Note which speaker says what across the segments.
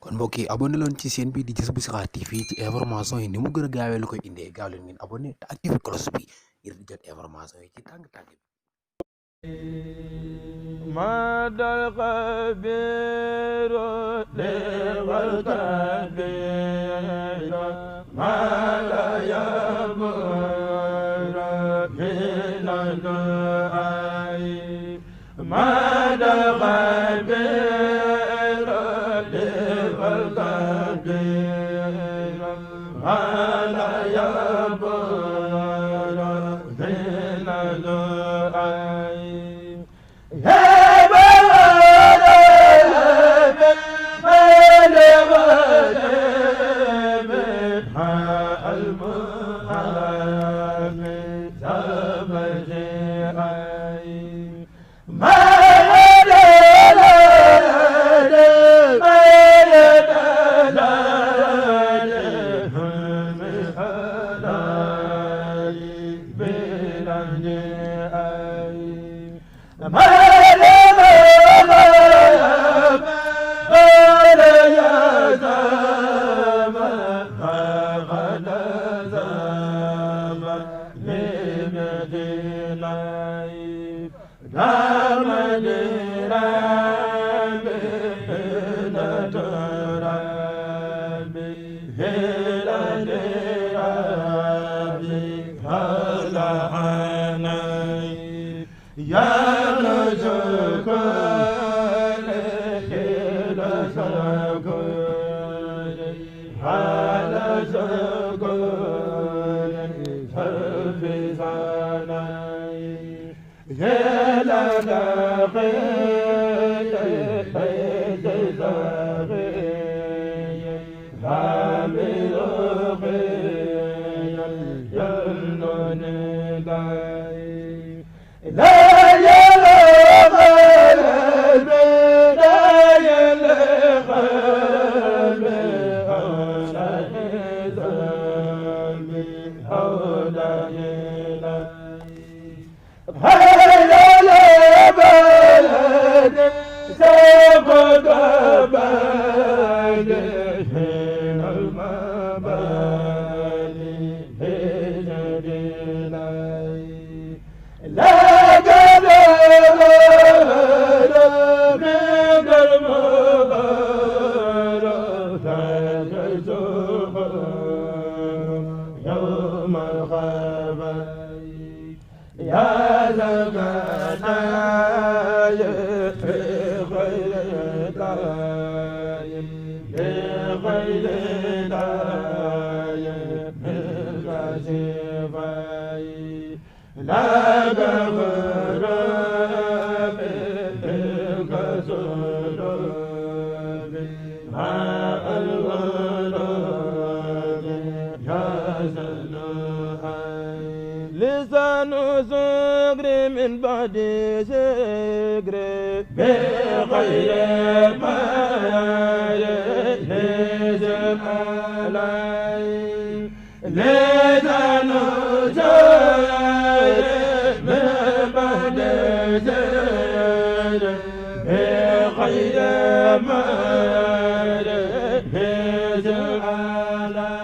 Speaker 1: kon mbokk yi abonné leen ci chaîne bi di Jazboul Chirakh TV ci information yi ni mu gën a gaawee la koy indee gaaw leen ngeen abonné te activé cloche bi ngir di jot information yi ci tàng-tàng bi
Speaker 2: madal xabiru liwal kabiru mala yabura minanu ay madal xabiru liwal kabiru mala yabura minanu ay
Speaker 3: من بعد ذكر بخير ما يلزم علي لسان جاي من بعد ذكر بخير ما يلزم علي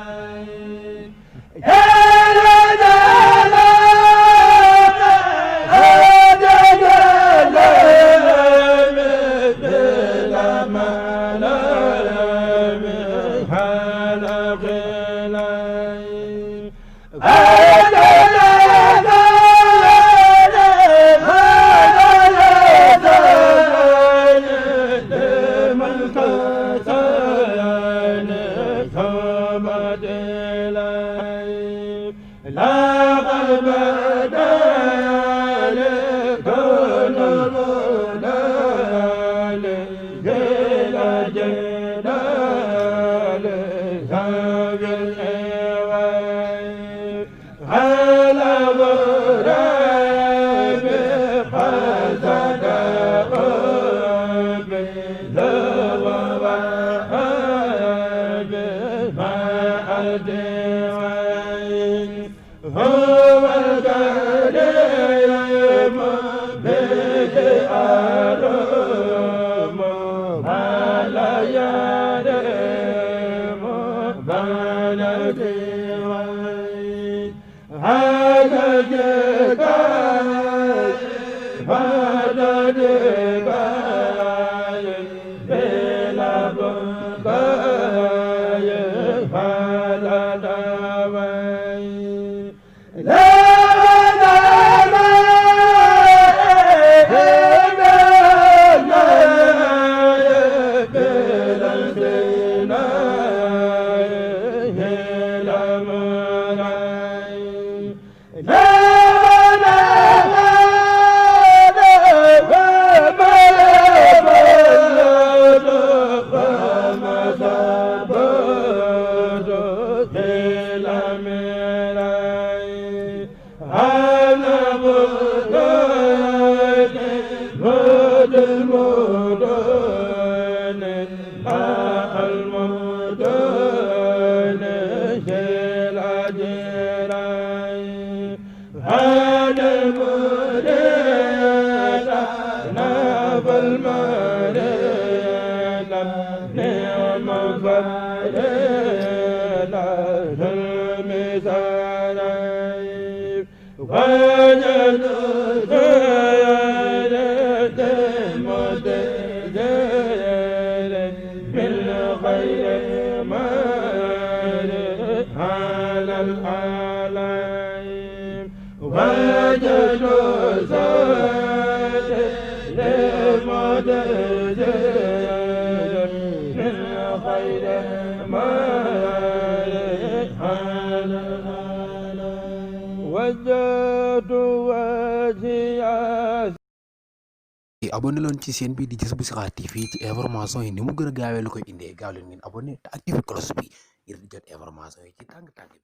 Speaker 2: Malaya
Speaker 1: abonné leen ci chaîne bi di Jazboul Chikhar TV ci information yi ni mu gën a gaawee lu koy indee gaaw leen ngeen abonné te activé cloche bi ngir di jot information yi ci tàng-tàng bi